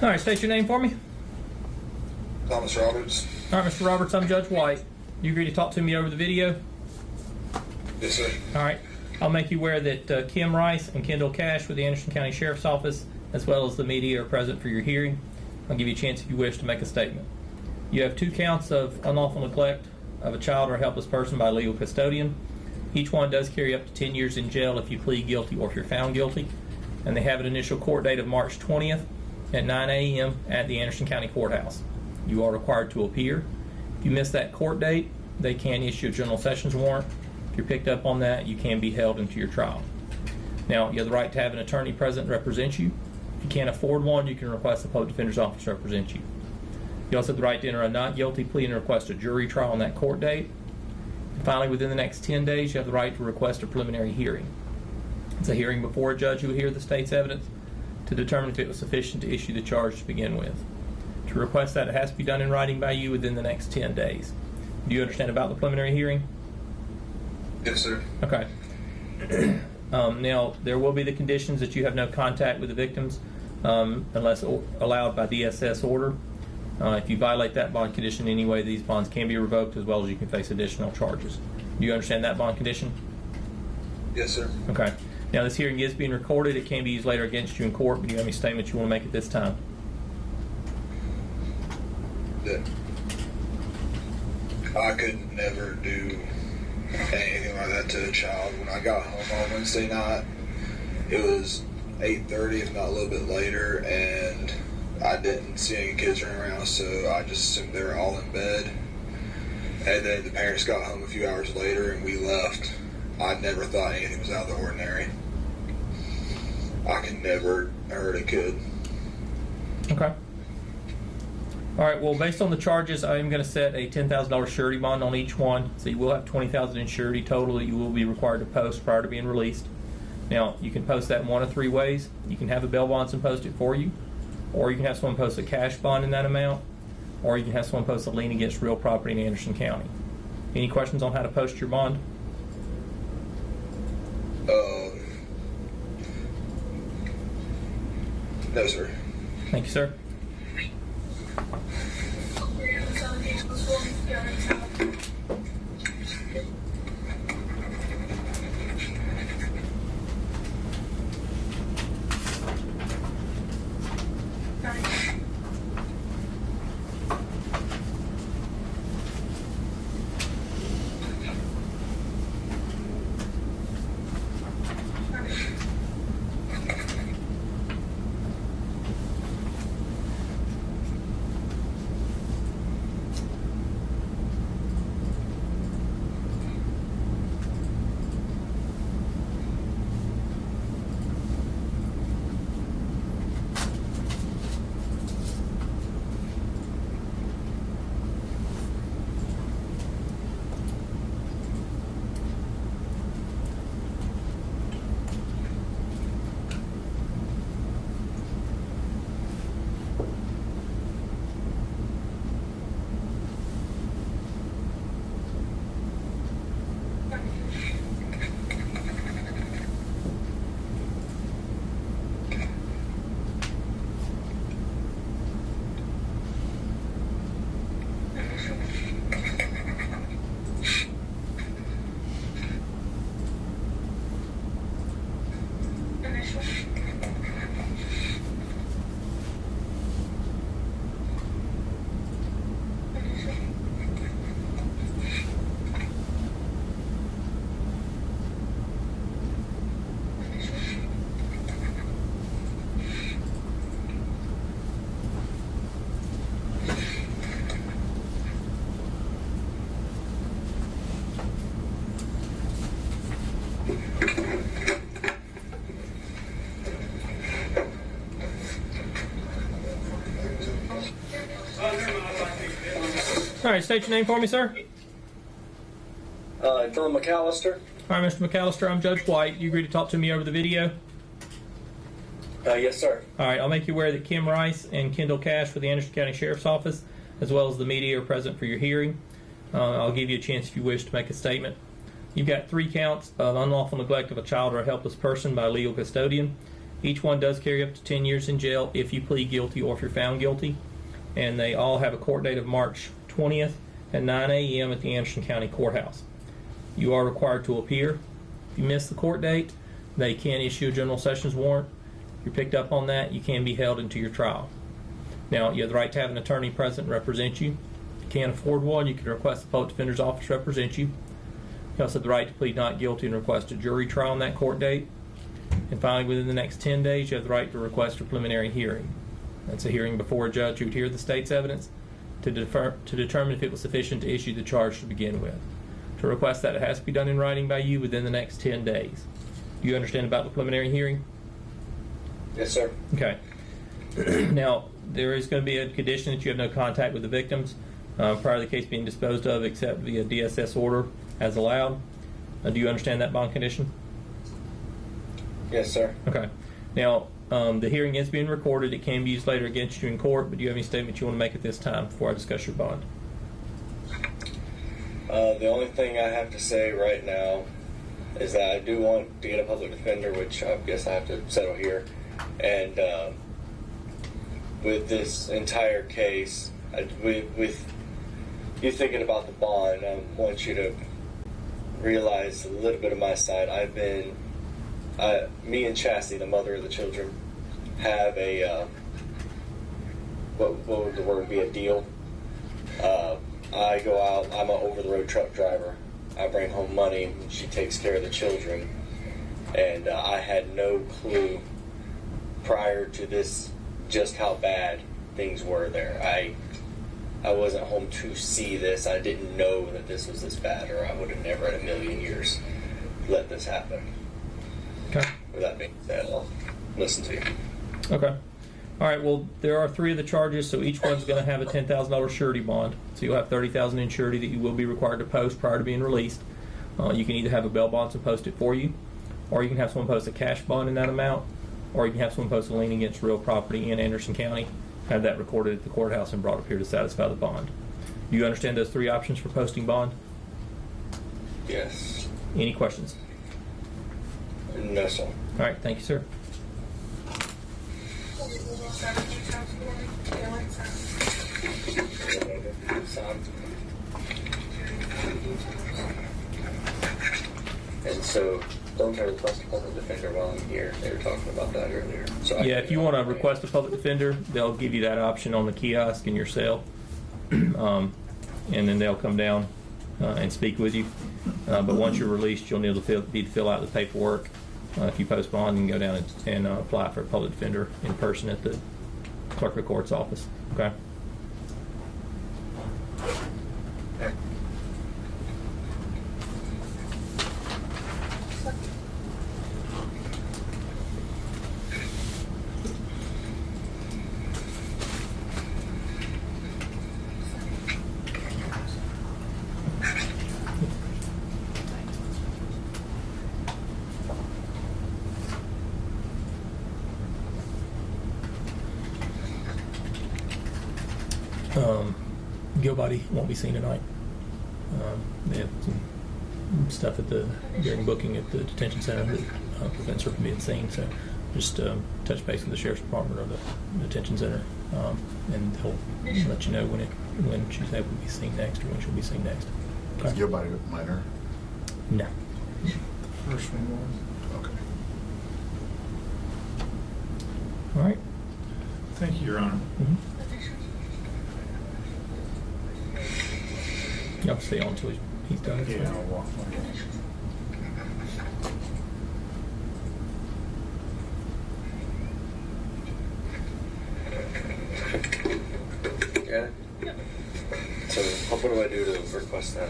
All right, state your name for me. Thomas Roberts. All right, Mr. Roberts, I'm Judge White. You agree to talk to me over the video? Yes, sir. All right. I'll make you aware that Kim Rice and Kendall Cash with the Anderson County Sheriff's Office, as well as the media, are present for your hearing. I'll give you a chance if you wish to make a statement. You have 2 counts of unlawful neglect of a child or a helpless person by a legal custodian. Each one does carry up to 10 years in jail if you plead guilty or if you're found guilty. And they have an initial court date of March 20th at 9 a.m. at the Anderson County Courthouse. You are required to appear. If you miss that court date, they can issue a general sessions warrant. If you're picked up on that, you can be held into your trial. Now, you have the right to have an attorney present to represent you. If you can't afford one, you can request the public defender's office to represent you. You also have the right to enter a not guilty plea and request a jury trial on that court date. And finally, within the next 10 days, you have the right to request a preliminary hearing. It's a hearing before a judge who will hear the state's evidence to determine if it was sufficient to issue the charge to begin with. To request that, it has to be done in writing by you within the next 10 days. Do you understand about the preliminary hearing? Yes, sir. Okay. Now, there will be the conditions that you have no contact with the victims unless allowed by DSS order. If you violate that bond condition anyway, these bonds can be revoked, as well as you can face additional charges. Do you understand that bond condition? Yes, sir. Okay. Now, this hearing is being recorded. It can be used later against you in court, but do you have any statements you want to make at this time? That I could never do anything like that to a child. When I got home on Wednesday night, it was 8:30, if not a little bit later, and I didn't see any kids running around, so I just assumed they were all in bed. And then the parents got home a few hours later, and we left. I never thought anything was out of the ordinary. I could never hurt a kid. Okay. All right, well, based on the charges, I am going to set a $10,000 surety bond on each one. So you will have $20,000 in surety total that you will be required to post prior to being released. Now, you can post that in one of 3 ways. You can have a bail bondsman post it for you, or you can have someone post a cash bond in that amount, or you can have someone post a lien against real property in Anderson County. Any questions on how to post your bond? No, sir. Thank you, sir. All right, state your name for me, sir. Philip McAlister. All right, Mr. McAlister, I'm Judge White. You agree to talk to me over the video? Yes, sir. All right, I'll make you aware that Kim Rice and Kendall Cash with the Anderson County Sheriff's Office, as well as the media, are present for your hearing. I'll give you a chance if you wish to make a statement. You've got 3 counts of unlawful neglect of a child or a helpless person by a legal custodian. Each one does carry up to 10 years in jail if you plead guilty or if you're found guilty. And they all have a court date of March 20th at 9 a.m. at the Anderson County Courthouse. You are required to appear. If you miss the court date, they can issue a general sessions warrant. If you're picked up on that, you can be held into your trial. Now, you have the right to have an attorney present and represent you. If you can't afford one, you can request the public defender's office represent you. You also have the right to plead not guilty and request a jury trial on that court date. And finally, within the next 10 days, you have the right to request a preliminary hearing. That's a hearing before a judge who would hear the state's evidence to determine if it was sufficient to issue the charge to begin with. To request that, it has to be done in writing by you within the next 10 days. Do you understand about the preliminary hearing? Yes, sir. Okay. Now, there is going to be a condition that you have no contact with the victims prior to the case being disposed of except via DSS order as allowed. Do you understand that bond condition? Yes, sir. Okay. Now, the hearing is being recorded. It can be used later against you in court, but do you have any statement you want to make at this time before I discuss your bond? The only thing I have to say right now is that I do want to get a public defender, which I guess I have to settle here. And with this entire case, with you thinking about the bond, I want you to realize a little bit of my side. Me and Chastity, the mother of the children, have a, what would the word be, a deal. I go out, I'm an over-the-road truck driver. I bring home money, and she takes care of the children. And I had no clue prior to this just how bad things were there. I wasn't home to see this. I didn't know that this was this bad, or I would have never in a million years let this happen. Okay. With that being said, I'll listen to you. Okay. All right. Well, there are 3 of the charges, so each one's going to have a $10,000 surety bond. So you'll have $30,000 in surety that you will be required to post prior to being released. You can either have a bail bondsman post it for you, or you can have someone post a cash bond in that amount, or you can have someone post a lien against real property in Anderson County, have that recorded at the courthouse and brought up here to satisfy the bond. Do you understand those 3 options for posting bond? Yes. Any questions? No, sir. All right. Thank you, sir. And so, don't try to request a public defender while I'm here. They were talking about that earlier. So Yeah, if you want to request a public defender, they'll give you that option on the kiosk in your cell, and then they'll come down and speak with you. But once you're released, you'll need to fill out the paperwork. If you post bond, you can go down and apply for a public defender in person at the clerk of court's office. Okay. Gilbody won't be seen tonight. They have some stuff during booking at the detention center that prevents her from being seen. So just touch base with the sheriff's department or the detention center, and they'll let you know when she's able to be seen next or when she'll be seen next. Okay. Is Gilbody minor? No. First one was? Okay. All right. Thank you, Your Honor. Mm-hmm. Y'all stay on until he's done. Yeah, I'll walk away. Yeah? So, what do I do to request that?